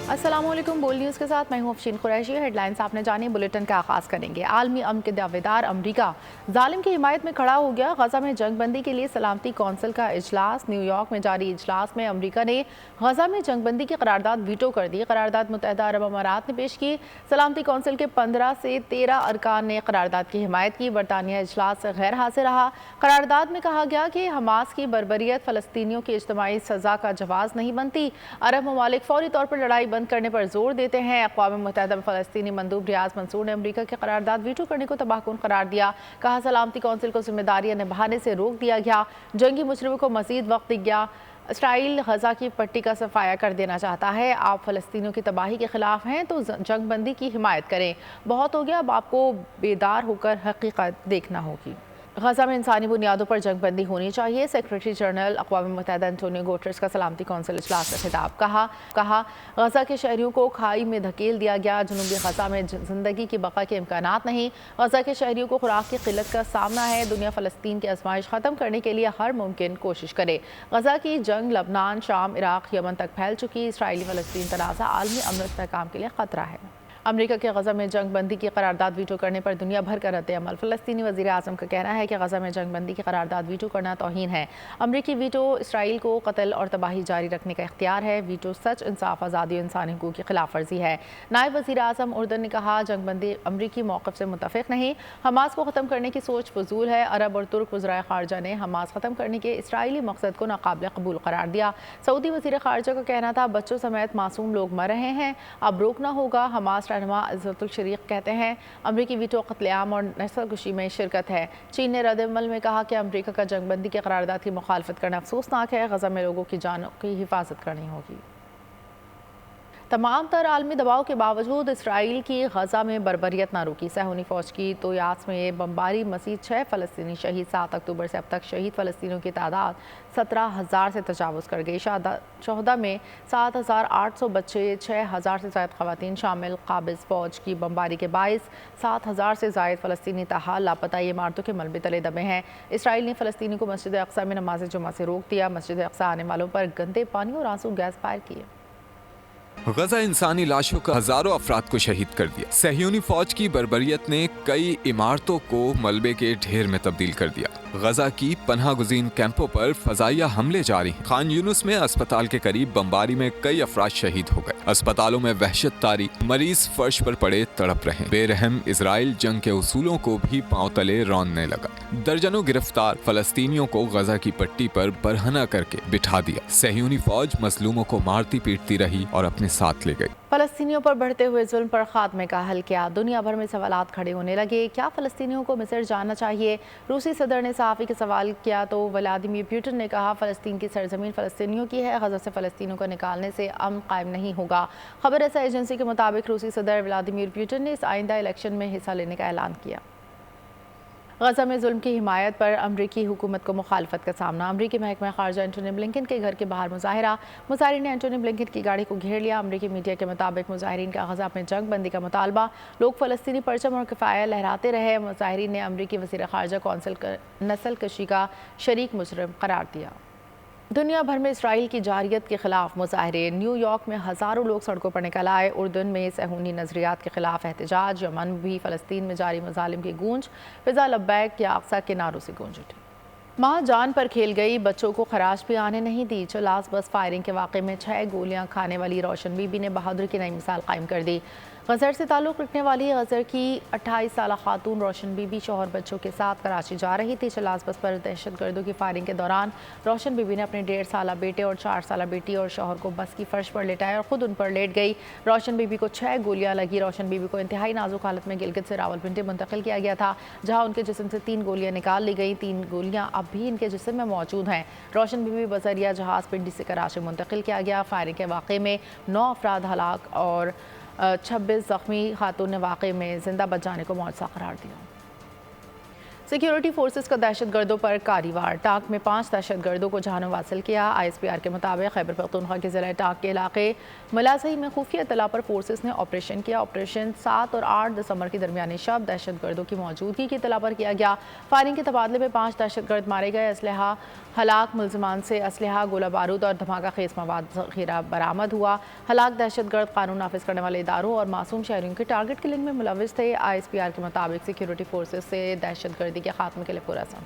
अस्सलाम वालेकुम। बोल न्यूज़ के साथ मैं हूं अफशीन कुरैशी। हेडलाइंस आपने जानी, बुलेटिन का आगाज़ करेंगे। आलमी अमन के दावेदार अमरीका जालिम की हिमायत में खड़ा हो गया। गजा में जंग बंदी के लिए सलामती कौंसिल का इजलास। न्यूयॉर्क में जारी इजलास में अमरीका ने गजा में जंग बंदी की करारदाद वीटो कर दी। करारदाद मुत्तहदा अरब अमारात ने पेश की। सलामती कौंसिल के 15 से 13 अरकान ने करारदाद की हिमायत की। बरतानिया इजलास से गैर हाजिर रहा। करारदाद में कहा गया कि हमास की बर्बरियत फ़लस्तीनियों की इज्तिमाई सज़ा का जवाज़ नहीं बनती। अरब ममालिक फौरी तौर पर लड़ाई बंद करने पर जोर देते हैं। अक़वाम मुत्तहदा में फ़लस्तीनी मंदूब रियाज मंसूर ने अमरीका की करारदाद वीटो करने को तबाहकुन करार दिया। कहा सलामती कौंसिल को जिम्मेदारियां निभाने से रोक दिया गया। जंगी मुजरिमों को मज़ीद वक्त दिया गया। इसराइल गजा की पट्टी का सफाया कर देना चाहता है। आप फ़लस्तीनियों की तबाही के खिलाफ हैं तो जंग बंदी की हिमायत करें। बहुत हो गया, अब आपको बेदार होकर हकीकत देखना होगी। गजा में इंसानी बुनियादों पर जंग बंदी होनी चाहिए। सेक्रेटरी जनरल अक़वाम मुत्तहदा एंटोनियो गुटेरेस का सलामती कौंसिल इजलास से खिताब। कहा गजा के शहरियों को खाई में धकेल दिया गया। जनूबी गजा में ज़िंदगी की बका के इम्कानात नहीं। गजा के शहरियों को खुराक की किल्लत का सामना है। दुनिया फ़लस्तीन की आजमाइश ख़त्म करने के लिए हर मुमकिन कोशिश करे। गजा की जंग लबनान, शाम, इराक़, यमन तक फैल चुकी। इसराइली फ़लस्तीन तनाज़ा आलमी अमन व इस्तेहकाम के लिए ख़तरा है। अमरीका के गजा में जंग बंदी की करारदाद वीटो करने पर दुनिया भर का रद्द अमल। फ़लस्तीनी वज़ीर आज़म का कहना है कि गजा में जंग बंदी की करारदाद वीटो करना तौहीन है। अमरीकी वीटो इसराइल को कत्ल और तबाही जारी रखने का इख्तियार है। वीटो सच, इंसाफ, आज़ादी और इंसानी हुकूक़ की खिलाफ वर्जी है। नायब वज़ीर आज़म उर्दन ने कहा जंग बंदी अमरीकी मौक़िफ़ से मुतफ़िक़ नहीं। हमास को ख़त्म करने की सोच फ़ुज़ूल है। अरब और तुर्क वज़राए ख़ारजा ने हमास ख़त्म करने के इसराइली मकसद को नाक़ाबिल क़बूल करार दिया। सऊदी वज़ीर ख़ारजा का कहना था बच्चों समेत मासूम लोग मर रहे हैं, अब रोकना होगा। हमास रहनुमा इज़्ज़तुल शरीक कहते हैं अमरीकी वीटो क़त्ल-ए-आम और नस्लकुशी में शिरकत है। चीन ने रद्द-ए-अमल में कहा कि अमरीका का जंग बंदी के करारदाद की मुखालफत करना अफसोसनाक है। गजा में लोगों की जानों की हिफाजत करनी होगी। तमाम तर आलमी दबाव के बावजूद इसराइल की गजा में बर्बरियत ना रुकी। सहूनी फ़ौज की तोयास में बमबारी मज़ीद 6 फ़लस्तीनी शहीद। 7 अक्टूबर से अब तक शहीद फ़लस्तीनियों की तादाद 17,000 से तजावुज़ कर गई। शहदा में 7,800 बच्चे, 6,000 से ज़ायद ख़वातीन शामिल। काबिज़ फ़ौज की बमबारी के बाइस 7,000 से ज़ायद फ़लस्तीनी ताहाल लापता इमारतों के मलबे तले दबे हैं। इसराइल ने फ़लस्तीनी को मस्जिद अक़सा में नमाज़ जुमा से रोक दिया। मस्जिद अक़सा आने वालों पर गंदे पानी और आंसू गैस फायर किए। गजा इंसानी लाशों का हजारों अफराद को शहीद कर दिया। सहयूनी फौज की बर्बरियत ने कई इमारतों को मलबे के ढेर में तब्दील कर दिया। गजा की पनाह गुज़ीन कैंपों पर फजाइया हमले जारी। खान यूनुस में अस्पताल के करीब बमबारी में कई अफराद शहीद हो गए। अस्पतालों में वहशत तारी, मरीज फर्श पर पड़े तड़प रहे। बेरहम इजराइल जंग के उसूलों को भी पांव तले रौंदने लगा। दर्जनों गिरफ्तार फलस्तीनियों को गजा की पट्टी पर बरहना करके बिठा दिया। सहयूनी फौज मजलूमों को मारती पीटती रही और अपने साथ ले गई। फ़लस्तीनियों पर बढ़ते हुए जुल्म पर खात्मे का हल क्या? दुनिया भर में सवालात खड़े होने लगे। क्या फ़लस्तीनियों को मिस्र जाना चाहिए? रूसी सदर ने सहाफ़ी के सवाल किया तो व्लादिमीर पुतिन ने कहा फ़लस्तीन की सरजमीन फ़लस्तीनियों की है। गजा से फ़लस्तीनियों को निकालने से अमन कायम नहीं होगा। खबर रसा एजेंसी के मुताबिक रूसी सदर व्लादिमीर पुतिन ने इस आइंदा इलेक्शन में हिस्सा लेने का ऐलान किया। गजा में जुल्म की हिमायत पर अमरीकी हुकूमत को मुखालफत का सामना। अमरीकी महकमा ख़ारजा एंटोनी ब्लिंकन के घर के बाहर मुजाहिरा। मुजाहिरीन ने एंटोनी ब्लिंकन की गाड़ी को घेर लिया। अमरीकी मीडिया के मुताबिक मुजाहिरीन का गजा में जंग बंदी का मुतालबा। लोग फ़लस्तीनी परचम और किफ़ाया लहराते रहे। मुजाहिरीन ने अमरीकी वज़ीर ख़ारजा कौंसिल नस्ल कशी का शरीक मुजरिम करार दिया। दुनिया भर में इसराइल की जारियत के खिलाफ मुजाहरे। न्यूयॉर्क में हज़ारों लोग सड़कों पर निकल आए। उर्दन में सहूनी नज़रियात के खिलाफ एहतजाज। यमन भी फ़लस्तीन में जारी मज़ालिम की गूंज। फ़िज़ा लब्बैक या अक़सा के नारों से गूंज उठी। माँ जान पर खेल गई, बच्चों को खराश भी आने नहीं दी। चलास बस फायरिंग के वाक़े में 6 गोलियां खाने वाली रोशन बीबी ने बहादुरी की नई मिसाल कायम कर दी। गज़र से ताल्लुक़ रखने वाली गज़र की 28 साला खातून रोशन बीबी शौहर बच्चों के साथ कराची जा रही थी। चलास बस पर दहशतगर्दों की फायरिंग के दौरान रोशन बीबी ने अपने 1.5 साला बेटे और 4 साला बेटी और शौहर को बस की फर्श पर लेटाया और ख़ुद उन पर लेट गई। रोशन बीबी को 6 गोलियां लगी। रोशन बीबी को इंतहाई नाजुक हालत में गिलगित से रावलपिंडी मुंतकिल किया गया था, जहाँ उनके जिस्म से 3 गोलियां निकाल ली गई। 3 गोलियां अब भी इनके जिस्म में मौजूद हैं। रोशन बीबी बज़रिया जहाज़ पिंडी से कराची मुंतकिल किया गया। फायरिंग के वाक़े में 9 अफराद हलाक और 26 ज़ख्मी। खातून ने वाक़े में जिंदा बच जाने को मौजज़ा करार दिया। सिक्योरिटी फोर्सेस का दहशत गर्दों पर कारी-वार। टाक में 5 दहशत गर्दों को जहां हासिल किया। ISPR के मुताबिक खैबर पख्तूनख्वा के ज़िला टाक के इलाके मलासही में खुफिया इत्तला पर फोर्सेस ने ऑपरेशन किया। ऑपरेशन 7 और 8 दिसंबर की दरमियानी शब दहशत गर्दों की मौजूदगी की इत्तला पर किया गया। फायरिंग के तबादले में 5 दहशत गर्द मारे गए। असलहा हलाक मुलजमान से असलहा, गोला बारूद और धमाका खेज मवाद ज़ख़ीरा बरामद हुआ। हलाक दहशत गर्द कानून नाफिज करने वाले इदारों और मासूम शहरियों के टारगेट किलिंग में मुलविस थे। ISPR के मुताबिक सिक्योरिटी फोर्सेस से दहशत गर्दी के खात्मे के लिए पुरअज़म।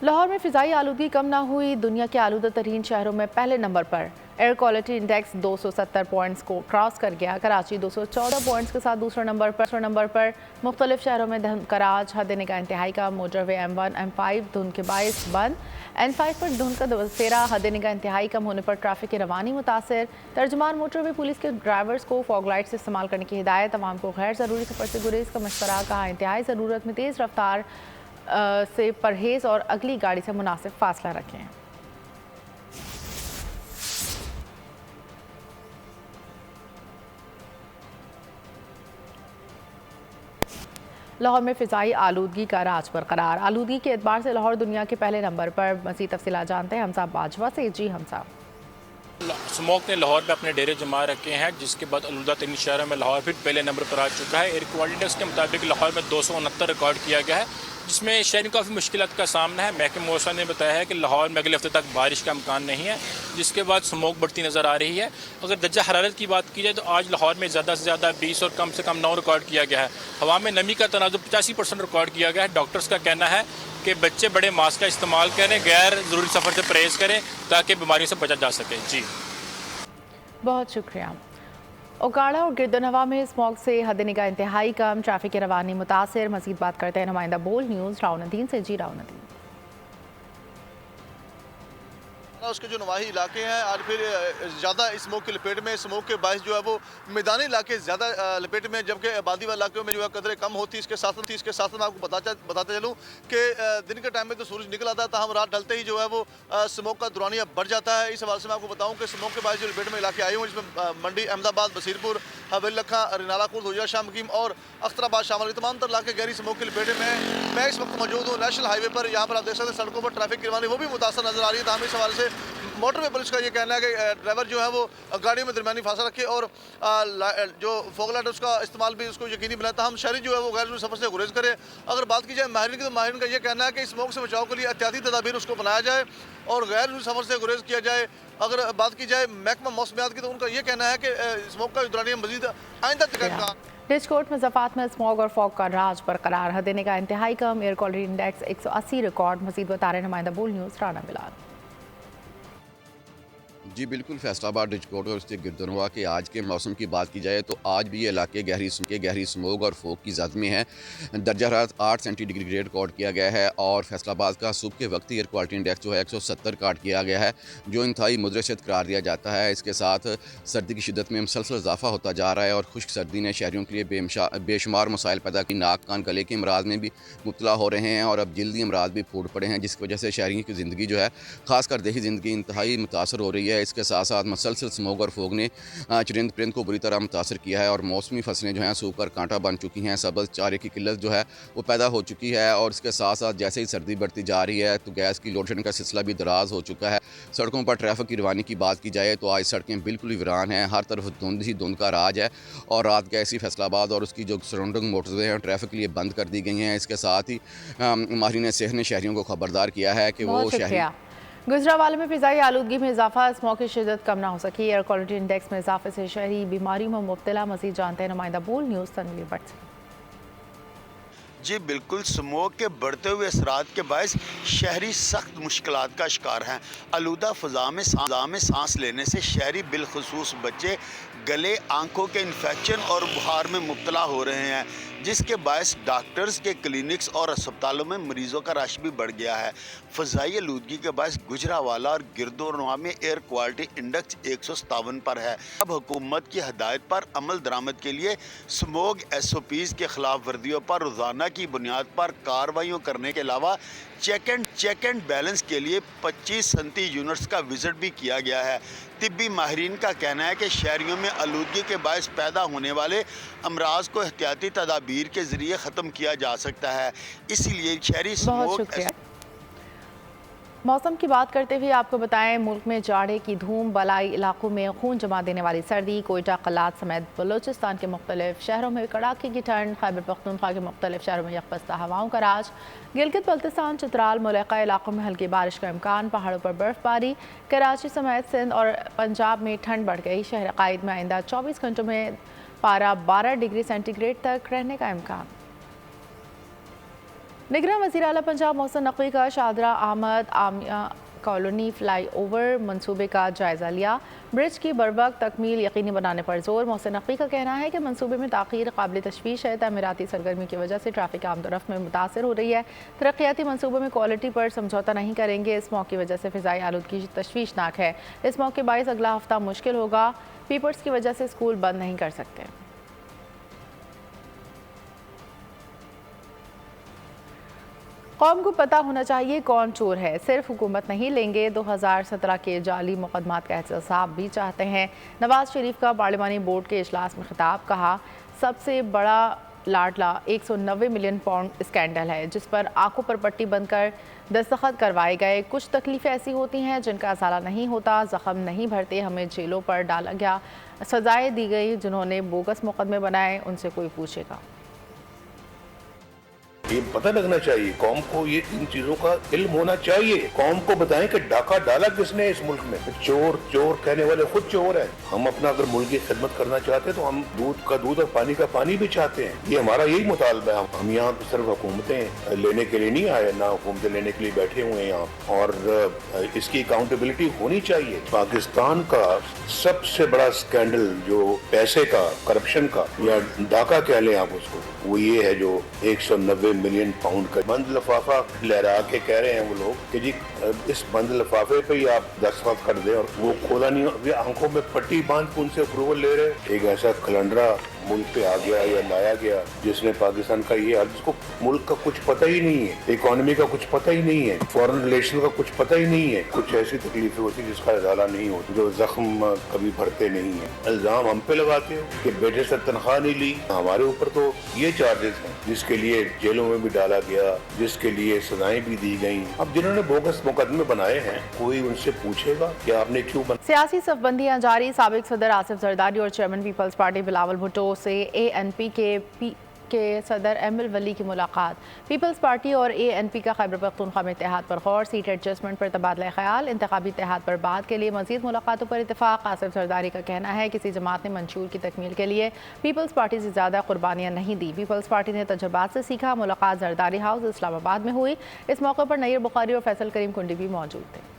लाहौर में फ़िज़ाई आलूदगी कम ना हुई, दुनिया के आलूदा तरीन शहरों में पहले नंबर पर। एयर क्वालिटी इंडेक्स 270 पॉइंट्स को क्रॉस कर गया। कराची 214 पॉइंट्स के साथ दूसरे नंबर पर। मुख्तलिफ शहरों में धुंध का राज, हद निगाह इंतहाई का। मोटरवे M1 M5 धुंध के बायस बंद। N5 पर धुंध का दसेरा, हद निगाह इंतहाई कम होने पर ट्रैफिक की रवानी मुतासर। तर्जुमान मोटरवे पुलिस के ड्राइवर्स को फॉग लाइट्स इस्तेमाल करने की हिदायत। तमाम को गैर ज़रूरी सफ़र से गुरेज का मशवरा। कहा इंतहाई ज़रूरत में तेज़ रफ्तार से परहेज़ और अगली गाड़ी से मुनासिब फासला रखें। लाहौर में फ़िज़ाई आलूदगी का राज बरकरार। आलूदगी के एतबार से लाहौर दुनिया के पहले नंबर पर। मज़ीद तफ़सीलात जानते हैं हमसा बाजवा से। जी हमसा। स्मोक ने लाहौर में अपने डेरे जमा रखे हैं, जिसके बाद आलूदा तरीन शहरों में लाहौर फिर पहले नंबर पर आ चुका है। एयर क्वालिटी इंडेक्स के मुताबिक लाहौर में 269 रिकॉर्ड किया गया है, जिसमें शहरी को काफ़ी मुश्किलात का सामना है। महकमे मौसम ने बताया है कि लाहौर में अगले हफ्ते तक बारिश का इम्कान नहीं है, जिसके बाद स्मोक बढ़ती नज़र आ रही है। अगर दर्जा हरारत की बात की जाए तो आज लाहौर में ज़्यादा से ज़्यादा 20 और कम से कम 9 रिकॉर्ड किया गया है। हवा में नमी का तनाज़ुर 85% रिकॉर्ड किया गया है। डॉक्टर्स का कहना है कि बच्चे बड़े मास्क का इस्तेमाल करें, गैर ज़रूरी सफ़र से परहेज़ करें ताकि बीमारियों से बचा जा सके। जी बहुत शुक्रिया। ओकाड़ा और गिरदनवा में स्मॉग से हद निगाह इंतहाई कम, ट्रैफिक की रवानी मुतासर। मज़ीद बात करते हैं नुमाइंदा बोल न्यूज़ राउनदीन से। जी राउनदीन। उसके जो नवाही इलाके हैं आज फिर ज़्यादा स्मोक की लपेट में, स्मोक के बायस जो है वो मैदानी इलाके ज़्यादा लपेट में, जबकि आबादी वाले इलाकों में जो है कदरें कम होती है। इसके साथ मैं आपको बताते चलूँ कि दिन के टाइम में तो सूरज निकल आता है, ताहम रात ढलते ही जो है वो स्मोक का दुरानिया बढ़ जाता है। इस हवाले से मैं आपको बताऊँ कि स्मोक के बायस जो लपेट में इलाके आए हुए, जिसमें मंडी, अहमदाबाद, बसीरपुर, हवेली लखा, रिनाला कुर्द, हुजा शाह मकीम और अख्तराबाद शामिल, तमाम तर इलाके गहरी स्मोक की लपेट में। मैं इस वक्त मौजूद हूँ नेशनल हाईवे पर। यहाँ पर आप देख सकते हैं सड़कों पर ट्रैफिक की रवानी वो भी मुतासर नजर आ रही है। ताहम इस हवाले से मोटरवे पुलिस का ये कहना है कि ड्राइवर जो है वो गाड़ियों में दरमियानी फासला रखे और जो फॉग लाइट उसका इस्तेमाल भी उसको यकीनी बनाता। हम शहरी जो है वो गैर ज़रूरी सफ़र से गुरेज करें। अगर बात की जाए माहिरीन की, तो माहिरीन का ये कहना है कि स्मोक से बचाव के लिए एहतियाती तदाबीर उसको बनाया जाए और गैर ज़रूरी सफ़र से गुरेज किया जाए। अगर बात की जाए महकमा मौसमियात की, तो उनका ये कहना है कि स्मोक का दुरानिया मज़ीद आइंदा तक डिस्कोट में ज़फ़ात में स्मॉग और फॉग का राज बरकरार, हद निगाह इंतहाई कम, एयर क्वालिटी इंडेक्स 180 रिकॉर्ड। मज़ीद बता रहे नुमाइंदा बोल न्यूज़ राना बिलाल। जी बिल्कुल, फैसलाबाद, डिस्कोट और उसके गिरदनवा के आज के मौसम की बात की जाए तो आज भी ये इलाके गहरी स्मोग और फोग की ज़द में है। दर्जा हरारत 8 सेंटीग्रेड रिकॉर्ड किया गया है और फैसलाबाद का सुबह के वक्त एयर क्वालिटी इंडेक्स जो है 170 रिकॉर्ड किया गया है, जो इंतहाई मुदरसत करार दिया जाता है। इसके साथ सर्दी की शिद्दत में मुसलसल इजाफा होता जा रहा है और खुश्क सर्दी ने शहरियों के लिए बेशुमार मसाइल पैदा की। नाक, कान, गले के अमराज में भी मुब्तला हो रहे हैं और अब जल्दी अमराज भी फूट पड़े हैं, जिसकी वजह से शहरियों की ज़िंदगी जो है, ख़ासकर देही ज़िंदगी, इंतहाई मुतासर हो रही है। इसके साथ साथ मुसलसल स्मोग और फोग ने चरिंद परिंद को बुरी तरह मुतासर किया है और मौसमी फसलें जो हैं सूख कर कांटा बन चुकी हैं। सब्ज़ चारे की किल्लत जो है वो पैदा हो चुकी है और इसके साथ साथ जैसे ही सर्दी बढ़ती जा रही है तो गैस की लोड शेडिंग का सिलसिला भी दराज हो चुका है। सड़कों पर ट्रैफिक की रवानी की बात की जाए तो आज सड़कें बिल्कुल ही वीरान हैं, हर तरफ धुंध ही धुंध का राज है और रात गैसी फैसलाबाद और उसकी जो सराउंडिंग मोटरवे हैं ट्रैफिक के लिए बंद कर दी गई हैं। इसके साथ ही माहिरीन सेहत ने शहरियों को खबरदार किया है कि वो शहरी गुजरावाले में फ़िज़ाई आलूदगी में इजाफा, स्मॉग की शिद्दत कम ना हो सकी, एयर क्वालिटी इंडेक्स में इजाफे से शहरी बीमारी में मुब्तला। मज़ीद जानते हैं नुमाइंदा बोल न्यूज़ तनवीर भट्ट से। जी बिल्कुल, स्मोक के बढ़ते हुए असरात के बायस शहरी सख्त मुश्किलात का शिकार हैं। आलूदा फ़ज़ा में सांस लेने से शहरी बिलखसूस बच्चे गले, आंखों के इन्फेक्शन और बुखार में मुब्तला हो रहे हैं, जिसके बायस डॉक्टर्स के क्लिनिक्स और अस्पतालों में मरीज़ों का रश भी बढ़ गया है। फ़ज़ाई आलूदगी के बायस गुजरावाला और गिरदोनवा में एयर क्वालिटी इंडेक्स 157 पर है। अब हुकूमत की हदायत पर अमल दरामद के लिए स्मोग SOPs के खिलाफ वर्दियों पर रोज़ाना की बुनियाद पर कार्रवाइयों करने के अलावा चेक एंड बैलेंस के लिए 25 सनती यूनिट्स का विजिट भी किया गया है। तिब्बी माहिरीन का कहना है कि शहरियों में आलूदगी के बायस पैदा होने वाले अमराज को एहतियाती तदाबीर के ज़रिए ख़त्म किया जा सकता है। इसीलिए शहरी स्मोक। मौसम की बात करते हुए आपको बताएं, मुल्क में जाड़े की धूम, बलाई इलाकों में खून जमा देने वाली सर्दी, कोयटा, कलात समेत बलूचिस्तान के मुख्तलिफ शहरों में कड़ाके की ठंड, खैबर पख्तूनख्वा के मुख्तलिफ शहरों में यकबस्ता हवाओं का राज, गिलगित बल्तिस्तान, चित्राल, मुलैका इलाकों में हल्की बारिश का इम्कान, पहाड़ों पर बर्फबारी, कराची समेत सिंध और पंजाब में ठंड बढ़ गई। शहर कायद में आइंदा 24 घंटों में पारा 12 डिग्री सेंटीग्रेड तक रहने का इम्कान। निगरान वज़ीर आला पंजाब मोहसिन नकवी का शादरा अहमद आमिया कॉलोनी फ्लाई ओवर मनसूबे का जायज़ा लिया। ब्रिज की बरवक्त तकमील यकीनी बनाने पर जोर। मोहसिन नकवी का कहना है कि मनसूबे में ताख़ीर काबिल तशवीश है। तमीराती सरगर्मी की वजह से ट्रैफिक आमदोरफ्त में मुतासर हो रही है। तरक्याती मनसूबों में क्वालिटी पर समझौता नहीं करेंगे। इस मौके की वजह से फ़िज़ाई आलूदगी तशवीशनाक है। इस मौके बाइस अगला हफ्ता मुश्किल होगा। पीपर्स की वजह से स्कूल बंद नहीं कर सकते। कौम को पता होना चाहिए कौन चोर है, सिर्फ हुकूमत नहीं लेंगे। 2017 के जाली मुकदमात का एहतसाब भी चाहते हैं। नवाज शरीफ का पार्लिमानी बोर्ड के इजलास में खिताब, कहा सबसे बड़ा लाडला 190 मिलियन पाउंड स्कैंडल है जिस पर आंखों पर पट्टी बंदकर दस्तखत करवाए गए। कुछ तकलीफ़ें ऐसी होती हैं जिनका असाला नहीं होता, ज़ख्म नहीं भरते, हमें जेलों पर डाला गया, सजाएं दी गई। जिन्होंने बोगस मुकदमे बनाए उनसे कोई पूछेगा। ये पता लगना चाहिए कौम को, ये इन चीजों का इल्म होना चाहिए। कौम को बताएं कि डाका डाला किसने इस मुल्क में। चोर चोर कहने वाले खुद चोर हैं। हम अपना अगर मुल्क की खिदमत करना चाहते हैं तो हम दूध का दूध और पानी का पानी भी चाहते हैं। ये हमारा यही मुतालबा है। हम यहाँ पे सिर्फ हुकूमतें लेने के लिए नहीं आए, ना हुकूमतें लेने के लिए बैठे हुए हैं यहाँ, और इसकी अकाउंटेबिलिटी होनी चाहिए। पाकिस्तान का सबसे बड़ा स्कैंडल जो पैसे का, करप्शन का, या डाका कह लें आप उसको, वो ये है जो 190 मिलियन पाउंड का बंद लिफाफा लहरा के कह रहे हैं वो लोग कि जी इस बंद लिफाफे पे ही आप दस्तखत कर दें, और वो खोला नहीं, आंखों में पट्टी बांध के उनसे अप्रूवल ले रहे। एक ऐसा कलंडरा मुल्क पे आ गया या लाया गया जिसने पाकिस्तान का ये, जिसको मुल्क का कुछ पता ही नहीं है, इकोनॉमी का कुछ पता ही नहीं है, फॉरेन रिलेशन का कुछ पता ही नहीं है। कुछ ऐसी तकलीफें होती जिसका इजाला नहीं होता, जो जख्म कभी भरते नहीं है। इल्जाम हम पे लगाते हो कि बेटे से तनख्वाह नहीं ली। हमारे ऊपर तो ये चार्जेस हैं जिसके लिए जेलों में भी डाला गया, जिसके लिए सजाएं भी दी गई। अब जिन्होंने बोगस मुकदमे बनाए हैं कोई उनसे पूछेगा कि आपने क्यों बनाए। सियासी सफबंदियां जारी। साबिक सदर आसिफ जरदारी और चेयरमैन पीपल्स पार्टी बिलावल भुट्टो से ANP के सदर एमिल वली की मुलाकात। पीपल्स पार्टी और ANP का खैबर पख्तूनख्वा में इत्तेहाद पर गौर, सीट एडजस्टमेंट पर तबादला ख्याल, इंतखाबी इत्तेहाद पर बात के लिए मजीद मुलाकातों पर इत्तेफाक। आसिफ जरदारी का कहना है किसी जमात ने मंशूर की तकमील के लिए पीपल्स पार्टी से ज़्यादा कुर्बानियाँ नहीं दी। पीपल्स पार्टी ने तजुर्बात से सीखा। मुलाकात जरदारी हाउस इस्लामाबाद में हुई। इस मौके पर नईर बुखारी और फैसल करीम कुंडी भी मौजूद थे।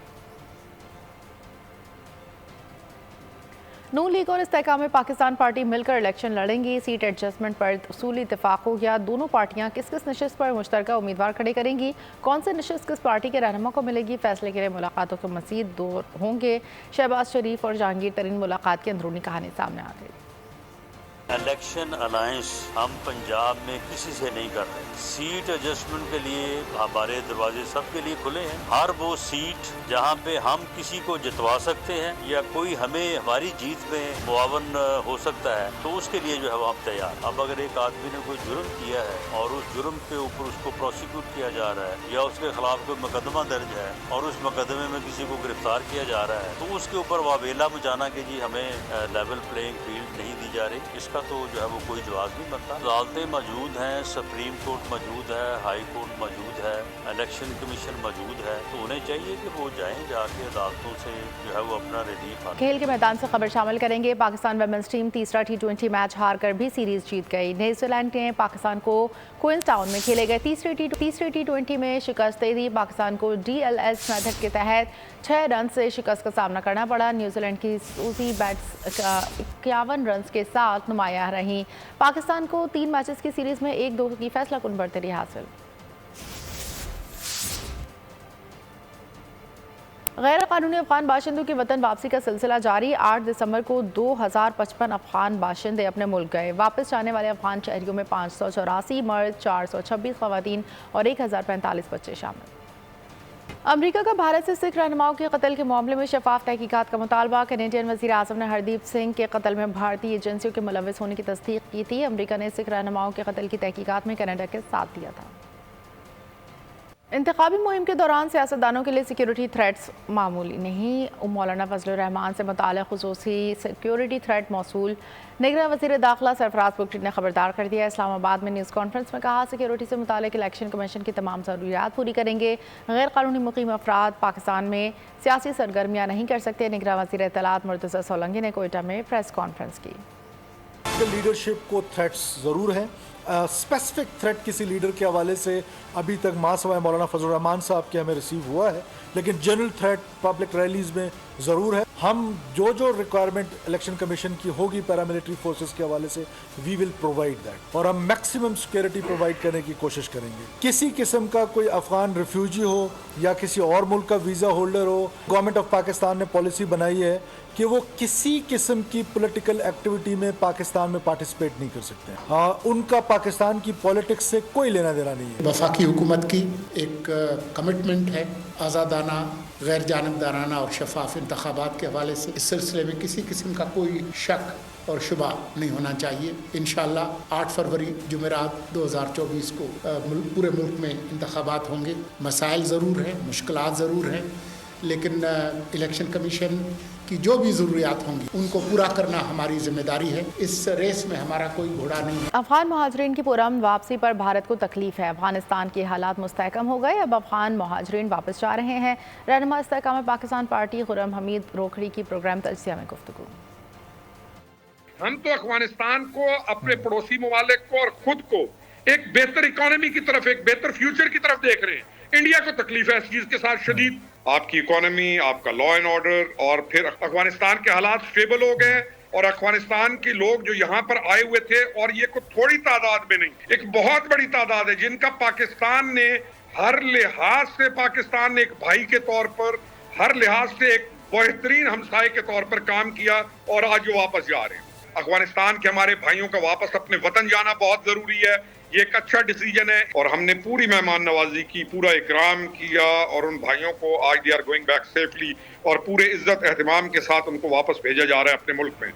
नून लीग और इस्तेहकाम पाकिस्तान पार्टी मिलकर इलेक्शन लड़ेंगी। सीट एडजस्टमेंट पर उसूली इत्तेफाक हो गया। दोनों पार्टियां किस किस नशिस्त पर मुश्तरका उम्मीदवार खड़े करेंगी, कौन से नशिस्त किस पार्टी के रहनुमा को मिलेगी, फैसले के लिए मुलाकातों के मज़ीद दौर होंगे। शहबाज शरीफ और जहांगीर तरीन मुलाकात की अंदरूनी कहानी सामने आ गई। इलेक्शन अलायंस हम पंजाब में किसी से नहीं कर रहे। सीट एडजस्टमेंट के लिए हमारे दरवाजे सबके लिए खुले हैं। हर वो सीट जहां पे हम किसी को जितवा सकते हैं या कोई हमें हमारी जीत में मुआवन हो सकता है तो उसके लिए जो है वो हम तैयार। अब अगर एक आदमी ने कोई जुर्म किया है और उस जुर्म के ऊपर उसको प्रोसिक्यूट किया जा रहा है या उसके खिलाफ कोई मुकदमा दर्ज है और उस मुकदमे में किसी को गिरफ्तार किया जा रहा है तो उसके ऊपर वावेला मचाना कि जी हमें लेवल प्लेइंग फील्ड नहीं दी जा रही, इसका तो जो है वो कोई जवाब नहीं बनता। अदालतें मौजूद हैं, सुप्रीम कोर्ट मौजूद है, हाई कोर्ट मौजूद है, इलेक्शन कमीशन मौजूद है, तो उन्हें चाहिए कि वो जाएं, जाके अदालतों से जो है वो अपना रिलीफ। खेल के मैदान से खबर शामिल करेंगे। पाकिस्तान वुमेन्स टीम तीसरा T20 मैच हार कर भी सीरीज जीत गई। न्यूजीलैंड ने पाकिस्तान को क्वींस टाउन में खेले गए तीसरे T20 में शिकस्त दे दी। पाकिस्तान को DLS मेथड के तहत 6 रन से शिकस्त का सामना करना पड़ा। न्यूजीलैंड की सूजी बैट्स 51 रन के साथ नुमाया रही। पाकिस्तान को 3 मैचेस की सीरीज में 1-2 की फैसला कुन बढ़तरी हासिल। غیر قانونی افغان باشندوں کی وطن واپسی کا سلسلہ جاری 8 دسمبر کو 2055 افغان باشندے اپنے ملک گئے واپس جانے والے افغان شہریوں میں 584 مرد 426 خواتین اور 1045 بچے شامل امریکہ کا بھارت سے سکھ رہنماؤں کے قتل کے معاملے میں شفاف تحقیقات کا مطالبہ کینیڈین وزیر اعظم نے ہردیپ سنگھ کے قتل میں بھارتی ایجنسیوں کے ملوث ہونے کی تصدیق کی تھی امریکہ نے سکھ رہنماؤں کے قتل کی تحقیقات میں کینیڈا کے ساتھ دیا تھا انتخابی مہم کے دوران سیاستدانوں کے لیے سیکیورٹی تھریٹس معمولی نہیں مولانا فضل الرحمان سے متعلق خصوصی سیکیورٹی تھریٹ موصول نگراں وزیر داخلہ سرفراز بگٹی نے خبردار کر دیا اسلام آباد میں نیوز کانفرنس میں کہا سیکیورٹی سے متعلق الیکشن کمیشن کی تمام ضروریات پوری کریں گے غیر قانونی مقیم افراد پاکستان میں سیاسی سرگرمیاں نہیں کر سکتے نگراں وزیر اطلاعات مرتضی سولنگی نے کوئٹہ میں پریس کانفرنس کی لیڈرشپ کو تھریٹس ضرور ہیں اسپیسیفک تھریٹ کسی لیڈر کے حوالے سے ابھی تک ماں سوائے مولانا فضل الرحمان صاحب کے ہمیں ریسیو ہوا ہے لیکن جنرل تھریٹ پبلک ریلیز میں ضرور ہے ہم جو ریکوائرمنٹ الیکشن کمیشن کی ہوگی پیراملٹری فورسز کے حوالے سے وی ول پرووائڈ دیٹ اور ہم میکسیمم سیکیورٹی پرووائڈ کرنے کی کوشش کریں گے کسی قسم کا کوئی افغان ریفیوجی ہو یا کسی اور ملک کا visa holder who government of Pakistan نے پالیسی بنائی ہے کہ وہ کسی قسم کی پولیٹیکل ایکٹیویٹی میں پاکستان میں پارٹیسپیٹ نہیں کر سکتے ان کا پاکستان کی پالیٹکس سے کوئی لینا دینا نہیں ہے وفاقی حکومت کی ایک کمٹمنٹ ہے آزادانہ غیر جانبدارانہ اور شفاف انتخابات کے حوالے سے اس سلسلے میں کسی قسم کا کوئی شک اور شبہ نہیں ہونا چاہیے انشاءاللہ 8 فروری جمعرات 2024 کو پورے ملک میں انتخابات ہوں گے مسائل ضرور ہیں مشکلات ضرور ہیں لیکن الیکشن کمیشن کی جو بھی ضروریات ہوں گی ان کو پورا کرنا ہماری ذمہ داری ہے اس ریس میں ہمارا کوئی گھوڑا نہیں ہے افغان مہاجرین کی پرامن واپسی پر بھارت کو تکلیف ہے افغانستان کے حالات مستحکم ہو گئے اب افغان مہاجرین واپس جا رہے ہیں رہنما استحکام پاکستان پارٹی خرم حمید روکھڑی کی پروگرام تجزیہ میں گفتگو ہم تو افغانستان کو اپنے پڑوسی ممالک کو اور خود کو ایک بہتر اکانومی کی طرف ایک بہتر فیوچر کی طرف دیکھ رہے ہیں انڈیا کو تکلیف ہے اس چیز کے ساتھ شدید آپ کی اکانومی آپ کا لا اینڈ آرڈر اور پھر افغانستان کے حالات سٹیبل ہو گئے اور افغانستان کے لوگ جو یہاں پر آئے ہوئے تھے اور یہ کوئی تھوڑی تعداد میں نہیں ایک بہت بڑی تعداد ہے جن کا پاکستان نے ہر لحاظ سے پاکستان نے ایک بھائی کے طور پر ہر لحاظ سے ایک بہترین ہمسائے کے طور پر کام کیا اور آج وہ واپس جا رہے ہیں افغانستان کے ہمارے بھائیوں کا واپس اپنے وطن جانا بہت ضروری ہے یہ ایک اچھا ڈیسیجن ہے اور ہم نے پوری مہمان نوازی کی پورا اکرام کیا اور ان بھائیوں کو آج they are going back safely اور پورے عزت اہتمام کے ساتھ ان کو واپس بھیجا جا رہا ہے اپنے ملک میں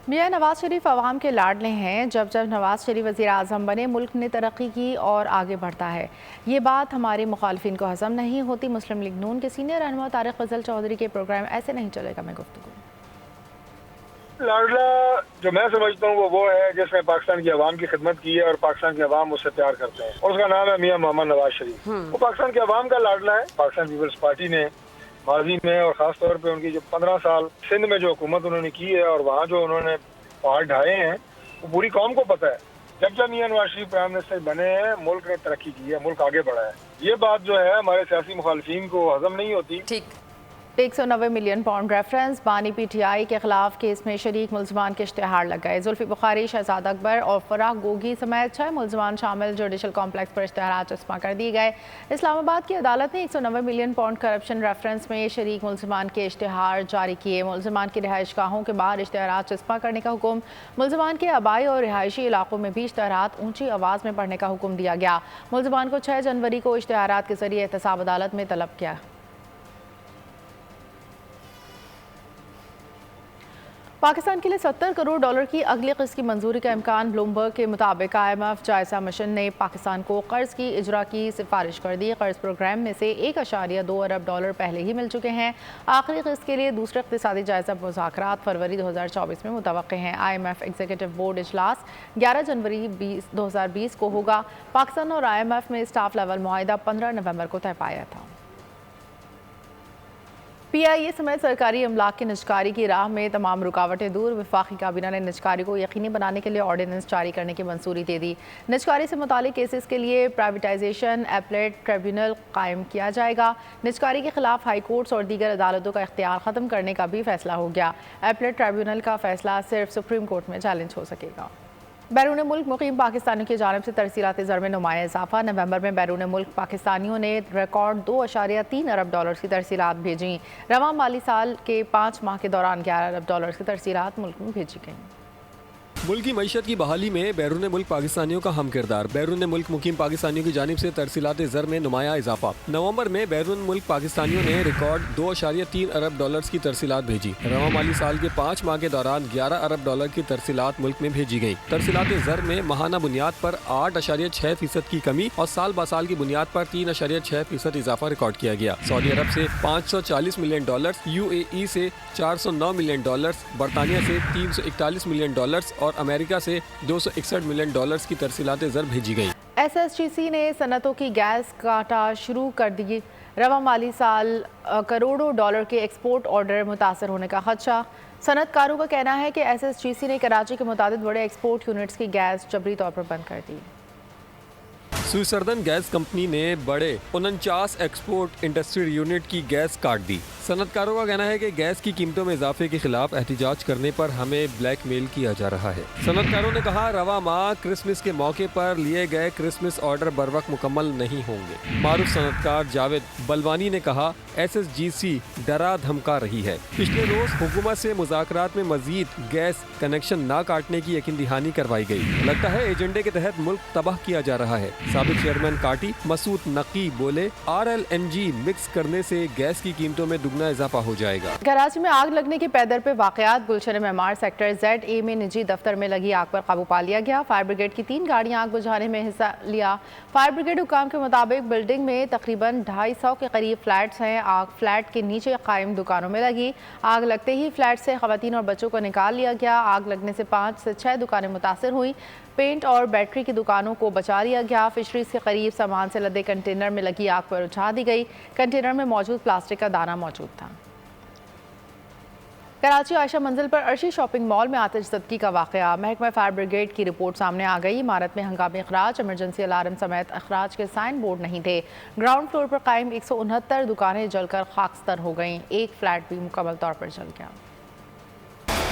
میاں نواز شریف عوام کے لاڈلے ہیں جب نواز شریف وزیر اعظم بنے ملک نے ترقی کی اور آگے بڑھتا ہے یہ بات ہمارے مخالفین کو ہضم نہیں ہوتی مسلم لیگ نون کے سینئر رہنما طارق فضل چودھری کے پروگرام ایسے نہیں چلے گا میں گفتگو لاڈلا جو میں سمجھتا ہوں وہ ہے جس نے پاکستان کی عوام کی خدمت کی ہے اور پاکستان کے عوام اس سے پیار کرتے ہیں اور اس کا نام ہے میاں محمد نواز شریف وہ پاکستان کے عوام کا لاڈلا ہے پاکستان پیپلز پارٹی نے ماضی میں اور خاص طور پہ ان کی جو 15 سال سندھ میں جو حکومت انہوں نے کی ہے اور وہاں جو انہوں نے پہاڑ ڈھائے ہیں وہ پوری قوم کو پتہ ہے جب میاں نواز شریف پرائم منسٹر بنے ہیں ملک نے ترقی کی ہے ملک آگے بڑھا ہے یہ بات جو ہے ہمارے سیاسی مخالفین کو ہضم نہیں ہوتی 190 ملین پاؤنڈ ریفرنس بانی پی ٹی آئی کے خلاف کیس میں شریک ملزمان کے اشتہار لگ گئے زلفی بخاری شہزاد اکبر اور فراح گوگی سمیت 6 ملزمان شامل جوڈیشل کمپلیکس پر اشتہارات چسپاں کر دیے گئے اسلام آباد کی عدالت نے 190 ملین پاؤنڈ کرپشن ریفرنس میں شریک ملزمان کے اشتہار جاری کیے ملزمان کی رہائش گاہوں کے باہر اشتہارات چسپاں کرنے کا حکم ملزمان کے آبائی اور رہائشی علاقوں میں بھی اشتہارات اونچی آواز میں پڑھنے کا حکم دیا گیا ملزمان کو 6 جنوری کو اشتہارات کے ذریعے احتساب عدالت میں طلب کیا پاکستان کے لیے 70 کروڑ ڈالر کی اگلی قسط کی منظوری کا امکان بلومبرگ کے مطابق IMF جائزہ مشن نے پاکستان کو قرض کی اجرا کی سفارش کر دی قرض پروگرام میں سے 1.2 ارب ڈالر پہلے ہی مل چکے ہیں آخری قسط کے لیے دوسرے اقتصادی جائزہ مذاکرات فروری 2024 میں متوقع ہیں IMF ایگزیکٹو بورڈ اجلاس 11 جنوری 2020 کو ہوگا پاکستان اور IMF میں اسٹاف لیول معاہدہ 15 نومبر کو طے پایا تھا PIA سمیت سرکاری املاک کی نجکاری کی راہ میں تمام رکاوٹیں دور وفاقی کابینہ نے نجکاری کو یقینی بنانے کے لیے آرڈیننس جاری کرنے کی منظوری دے دی نجکاری سے متعلق کیسز کے لیے پرائیویٹائزیشن اپلیٹ ٹریبیونل قائم کیا جائے گا نجکاری کے خلاف ہائی کورٹس اور دیگر عدالتوں کا اختیار ختم کرنے کا بھی فیصلہ ہو گیا اپلیٹ ٹریبیونل کا فیصلہ صرف سپریم کورٹ میں چیلنج ہو سکے گا बैरून मुल्क मुकीम पाकिस्तानियों की जानिब से तरसीलात ज़र में नुमाया इजाफा। नवंबर में बैरून मुल्क पाकिस्तानियों ने रिकॉर्ड $2.3 अरब की तरसीलात भेजी। रवां माली साल के 5 माह के दौरान $11 अरब की तरसीलात मुल्क में भेजी गईं। मुल्क की मईशत की बहाली में बैरून मुल्क पाकिस्तानियों का हम किरदार। बैरून मुल्क मुकीम पाकिस्तानियों की जानिब से तरसीलात ज़र में नुमाया इजाफा। नवंबर में बैरून मुल्क पाकिस्तानियों ने रिकॉर्ड $2.3 अरब की तरसीलात भेजी। रवां माली साल के 5 माह के दौरान $11 अरब की तरसीलात मुल्क में भेजी गई। तरसीलात ज़र में माहाना बुनियाद पर 8.6% की कमी और साल ब साल की बुनियाद पर 3.6% इजाफा रिकॉर्ड किया गया। सऊदी अरब से $540 मिलियन, UAE से $409 मिलियन, बरतानिया से $341 मिलियन और अमेरिका से $261 मिलियन की तरसीलात ज़र भेजी गई। SSGC ने सनतों की गैस काटा शुरू कर दी। रवां माली साल करोड़ों डॉलर के एक्सपोर्ट ऑर्डर मुतासर होने का खदशा। सनतकारों का कहना है कि SSGC ने कराची के मुताबिक बड़े एक्सपोर्ट यूनिट्स की गैस जबरी तौर पर बंद कर दी। स्विट्जरलैंड गैस कंपनी ने बड़े 49 एक्सपोर्ट इंडस्ट्री यूनिट की गैस काट दी। सनतकारों का कहना है कि गैस की कीमतों में इजाफे के खिलाफ एहतिजाज करने पर हमें ब्लैकमेल किया जा रहा है। सनतकारों ने कहा, रवा माह क्रिसमस के मौके पर लिए गए क्रिसमस ऑर्डर बरवक्त मुकम्मल नहीं होंगे। मारूफ सनतकार जावेद बलवानी ने कहा, SSGC डरा धमका रही है। पिछले रोज हुकूमत से मुज़ाकरात में मजीद गैस कनेक्शन न काटने की यकीन दहानी करवाई गई। लगता है एजेंडे के तहत मुल्क तबाह किया जा रहा है। साबिक चेयरमैन काटी मसूद नकी बोले, RLNG मिक्स करने से गैस की कीमतों में दुगना इजाफा हो जाएगा। कराची में आग लगने की पैदर पे वाकयात। गुलशन मेमार सेक्टर ZA में निजी दफ्तर में लगी आग पर काबू पा लिया गया। फायर ब्रिगेड की 3 गाड़ियां आग बुझाने में हिस्सा लिया। फायर ब्रिगेड हुकाम के मुताबिक बिल्डिंग में तकरीबन 250 के करीब फ्लैट्स हैं। आग फ्लैट के नीचे कायम दुकानों में लगी। आग लगते ही फ्लैट से खवातीन और बच्चों को निकाल लिया गया। आग लगने से 5 से 6 दुकानें मुतासर हुई। पेंट और बैटरी की दुकानों को बचा लिया गया। फिशरीज के करीब सामान से लदे कंटेनर में लगी आग पर उठा दी गई। कंटेनर में मौजूद प्लास्टिक का दाना मौजूद था। कराची आयशा मंजिल पर अर्शी शॉपिंग मॉल में आतिशज़दगी का वाक़या। महकमा फायर ब्रिगेड की रिपोर्ट सामने आ गई। इमारत में हंगामी अखराज, इमरजेंसी अलार्म समेत अखराज के साइन बोर्ड नहीं थे। ग्राउंड फ्लोर पर कायम 169 दुकानें जलकर खाकस्तर हो गईं। एक फ्लैट भी मुकम्मल तौर पर जल गया।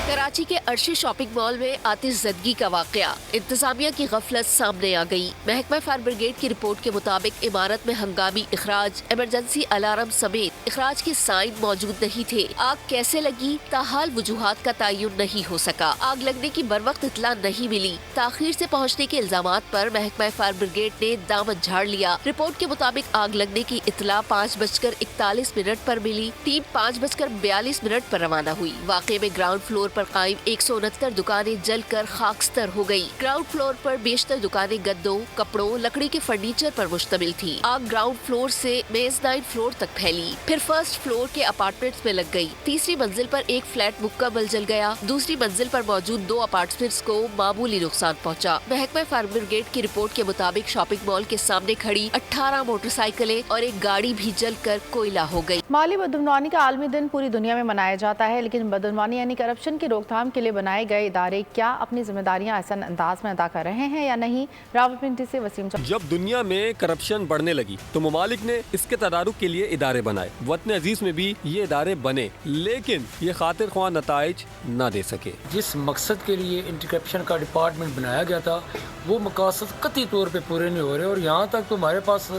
कराची के अर्शी शॉपिंग मॉल में आतिशज़दगी का वाक़या। इंतजामिया की गफलत सामने आ गई। महकमा फायर ब्रिगेड की रिपोर्ट के मुताबिक इमारत में हंगामी इखराज, इमरजेंसी अलार्म समेत इखराज के साइन मौजूद नहीं थे। आग कैसे लगी, ताहाल वजूहात का तयन नहीं हो सका। आग लगने की बरवक्त इतला नहीं मिली। ताखीर से पहुँचने के इल्जामात पर महकमा फायर ब्रिगेड ने दामन झाड़ लिया। रिपोर्ट के मुताबिक आग लगने की इतला 5:41 पर मिली। टीम 5:42 पर रवाना हुई। वाक़े में ग्राउंड फ्लोर पर कायम 169 दुकानें जलकर खाकस्तर हो गयी। ग्राउंड फ्लोर पर बेशतर दुकानें गद्दों, कपड़ों, लकड़ी के फर्नीचर पर मुश्तमिल थी। आग ग्राउंड फ्लोर से मेज़नाइन फ्लोर तक फैली, फिर फर्स्ट फ्लोर के अपार्टमेंट्स में लग गई। तीसरी मंजिल पर एक फ्लैट मुकम्मल जल गया। दूसरी मंजिल पर मौजूद 2 अपार्टमेंट्स को मामूली नुकसान पहुँचा। महकमा फायर ब्रिगेड की रिपोर्ट के मुताबिक शॉपिंग मॉल के सामने खड़ी 18 मोटरसाइकिलें और एक गाड़ी भी जलकर कोयला हो गयी। माली बदअमनी का आलमी दिन पूरी दुनिया में मनाया जाता है, लेकिन बदअमनी यानी करप्शन की रोकथाम के लिए बनाए गए इदारे क्या अपनी जिम्मेदारियां आसान अंदाज में अदा कर रहे हैं या नहीं? रावलपिंडी से वसीम। जब दुनिया में करप्शन बढ़ने लगी तो ममालिक ने इसके तदारुक के लिए इदारे बनाए। वतन अजीज में भी ये इदारे बने, लेकिन ये खातिर ख्वाह नताइज न दे सके। जिस मकसद के लिए एंटी करप्शन का डिपार्टमेंट बनाया गया था वो मकासद कतई तौर पे पूरे नहीं हो रहे। और यहाँ तक तो हमारे पास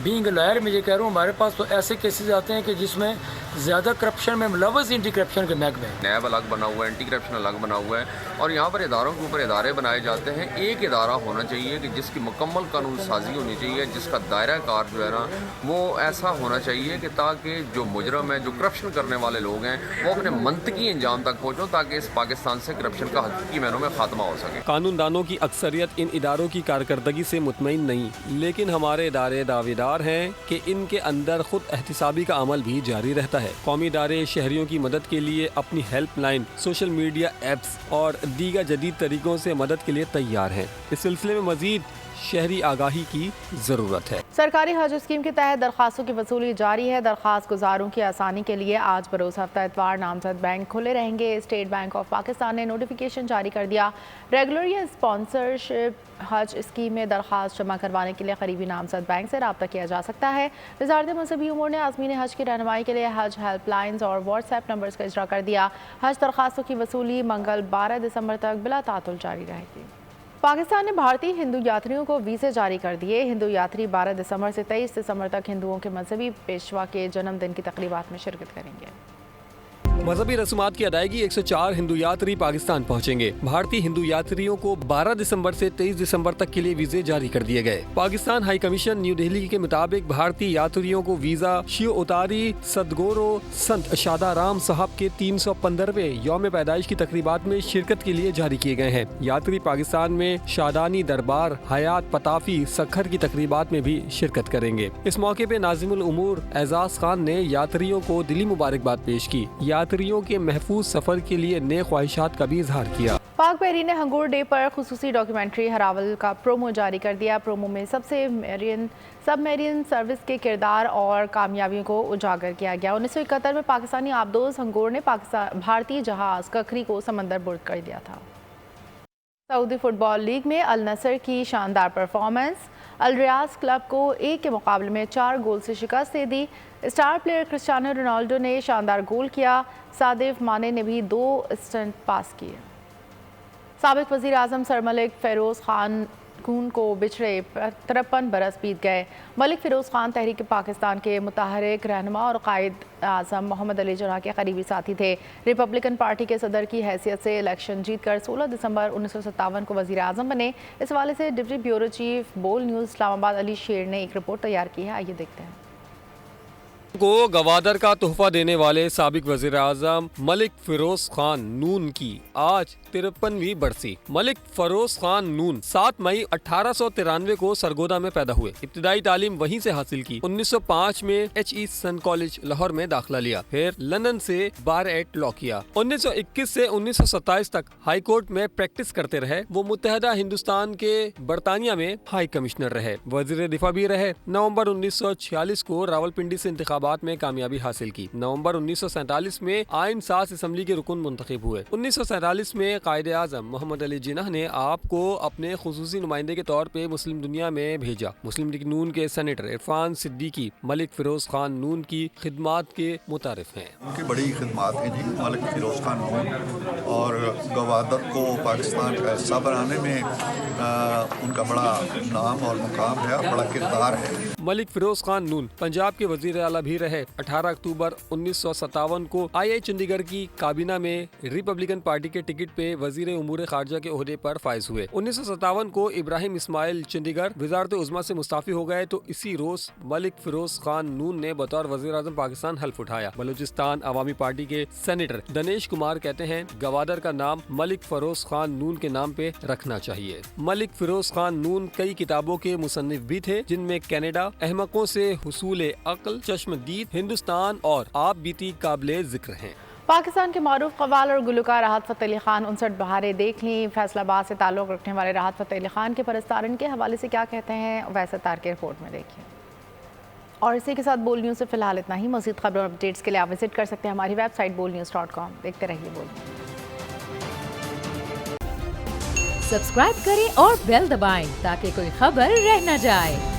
बीइंग लॉयर में ये कह रहा हूँ, हमारे पास तो ऐसे केसेस आते हैं कि जिसमें ज़्यादा करप्शन में मुलव्वस एंटी करप्शन के महकमे हैं। नैब अलग बना हुआ है, एंटी करप्शन अलग बना हुआ है और यहाँ पर इदारों के ऊपर इदारे बनाए जाते हैं। एक इदारा होना चाहिए कि जिसकी मुकम्मल कानून साजी होनी चाहिए, जिसका दायरा कार जो है ना वो ऐसा होना चाहिए कि ताकि जो मुजरम है, जो करप्शन करने वाले लोग हैं, वो अपने मंतकी अंजाम तक पहुँचो ताकि इस पाकिस्तान से करप्शन का हकीकी मायनों में खात्मा हो सके। कानूनदानों की अक्सरियत इन इदारों की कारकर्दगी से मुतमईन नहीं, लेकिन हमारे इदारे दावेदार हैं कि इनके अंदर खुद एहतिसाबी का अमल भी जारी रहता है। कौमी इदारे शहरियों की मदद के लिए अपनी हेल्पलाइन, सोशल मीडिया एप्स और दीगर जदीद तरीकों से मदद के लिए तैयार हैं। इस सिलसिले में मजीद शहरी आगाही की ज़रूरत है। सरकारी हज स्कीम के तहत दरखास्तों की वसूली जारी है। दरखास्त गुजारों की आसानी के लिए आज बरोज़ हफ्ता इतवार नामजद बैंक खुले रहेंगे। स्टेट बैंक ऑफ पाकिस्तान ने नोटिफिकेशन जारी कर दिया। रेगुलर या स्पॉन्सरशिप हज स्कीम में दरखास्त जमा करवाने के लिए करीबी नामजद बैंक से रब्ता किया जा सकता है। वज़ारत मज़हबी उमूर ने आज़मीन हज की रहनुमाई के लिए हज हेल्पलाइंस और व्हाट्सएप नंबर्स का इजरा कर दिया। हज दरखास्तों की वसूली मंगल 12 दिसंबर तक बिला तातुल जारी रहेगी। पाकिस्तान ने भारतीय हिंदू यात्रियों को वीज़े जारी कर दिए। हिंदू यात्री 12 दिसंबर से 23 दिसंबर तक हिंदुओं के मजहबी पेशवा के जन्मदिन की तकरीबात में शिरकत करेंगे। मजहबी रस्मात की अदायगी 104 हिंदू यात्री पाकिस्तान पहुंचेंगे। भारतीय हिंदू यात्रियों को 12 दिसंबर से 23 दिसंबर तक के लिए वीजे जारी कर दिए गए। Pakistan high commission new Delhi के मुताबिक भारतीय यात्रियों को वीजा शियो उतारी सदगोरो संत शादा राम साहब के 315वें यौम पैदाइश की तकरीबात में शिरकत के लिए जारी किए गए हैं। यात्री पाकिस्तान में शादानी दरबार, हयात पताफी, सखर की तकरीबात में भी शिरकत करेंगे। इस मौके पे नाज़िमुल उमूर एजाज खान ने यात्रियों को दिली मुबारकबाद पेश की। यात्रियों के महफूज सफर के लिए नेक ख्वाहिशात का भी इजहार किया। पाक बहरीन ने हंगोर डे पर खुसूसी डॉक्यूमेंट्री हरावल का प्रोमो जारी कर दिया। प्रोमो में सबमरीन सर्विस के किरदार और कामयाबियों को उजागर किया गया। 1971 में पाकिस्तानी आबदोज हंगोर ने भारतीय जहाज ककरी को समंदर बुर्द कर दिया था। सऊदी फुटबॉल लीग में अल नसर की शानदार परफॉर्मेंस। अल रियाज क्लब को 1 के मुकाबले में 4 गोल से शिकस्त दे दी। स्टार प्लेयर क्रिस्टियानो रोनाल्डो ने शानदार गोल किया। सादिफ माने ने भी 2 स्टंट पास किए। साबिक वज़ीर आज़म सर मलिक फ़िरोज़ ख़ान खून को बिछड़े 53 बरस बीत गए। मलिक फ़िरोज़ ख़ान तहरीक पाकिस्तान के मुतहरिक रहनुमा और कायद आज़म मोहम्मद अली जिन्ना के करीबी साथी थे। रिपब्लिकन पार्टी के सदर की हैसियत से इलेक्शन जीतकर 16 दिसंबर 1957 को वज़ीर आज़म बने। इस हवाले से डिप्टी ब्यूरो चीफ बोल न्यूज़ इस्लामाबाद अली शेर ने एक रिपोर्ट तैयार की है। आइए देखते हैं। को गवादर का तोहफा देने वाले साबिक वज़ीर आज़म मलिक फ़िरोज़ ख़ान नून की आज 53वीं बरसी। मलिक फ़िरोज़ ख़ान नून 7 मई 1893 को सरगोदा में पैदा हुए। इब्तिदाई तालीम वहीं से हासिल की। 1905 में HE सन कॉलेज लाहौर में दाखिला लिया। फिर लंदन से बार एट लॉ किया। 1921 से 1927 तक हाई कोर्ट में प्रैक्टिस करते रहे। वो मुत्तहदा हिंदुस्तान के बरतानिया में हाई कमिश्नर रहे। वज़ीर दिफा भी रहे। नवंबर 1946 को रावलपिंडी से इंतखाबात में कामयाबी हासिल की। नवंबर 1947 में आइन साज असम्बली के रुकन मुंतखब हुए। 1947 में कायद आज़म मोहम्मद अली जिन्ना ने आपको अपने खुसूसी नुमाइंदे के तौर पे मुस्लिम दुनिया में भेजा। मुस्लिम लीग नून के सेनेटर इरफान सिद्दीकी मलिक फ़िरोज़ ख़ान नून की खिदमात के मुतारिफ हैं। उनकी बड़ी खिदमात हैं जी मलिक फ़िरोज़ ख़ान नून, और गवादर को पाकिस्तान का हिस्सा बनाने में उनका बड़ा नाम और मुकाम है, बड़ा किरदार है। मलिक फ़िरोज़ ख़ान नून पंजाब के वज़ीर आला भी रहे। 18 अक्टूबर 1957 को II चंडीगढ़ की काबीना में रिपब्लिकन पार्टी के टिकट पे वज़ीर उमूर खारजा के ओहदे पर फाइज हुए। 1957 को इब्राहिम इस्माइल चंडीगढ़ वज़ारत उज़्मा से मुस्ताफ़ी हो गए तो इसी रोज मलिक फ़िरोज़ ख़ान नून ने बतौर वज़ीर आज़म पाकिस्तान हल्फ उठाया। बलूचिस्तान अवामी पार्टी के सेनेटर दनेश कुमार कहते हैं गवादर का नाम मलिक फ़िरोज़ ख़ान नून के नाम पे रखना चाहिए। मलिक फ़िरोज़ ख़ान नून कई किताबों के मुसन्निफ भी थे, जिनमें कनाडा, अहमकों से हुसूल अक्ल, चश्मदीद, हिंदुस्तान और आप बीती काबिले जिक्र हैं। पाकिस्तान के मारूफ कव्वाल और गुलकार राहत फ़तेह अली खान 59 बहारें देख लीं। फैसलाबाद से ताल्लुक़ रखने वाले राहत फ़तेह अली खान के परस्तारन के हवाले से क्या कहते हैं, वैसे तार के रिपोर्ट में देखिए। और इसी के साथ बोल न्यूज़ से फिलहाल इतना ही। मज़ीद खबर और अपडेट्स के लिए आप विजिट कर सकते हैं हमारी वेबसाइट bolnews.com। देखते रहिए बोल। सब्सक्राइब करें और बेल दबाएं ताकि कोई खबर रह न जाए।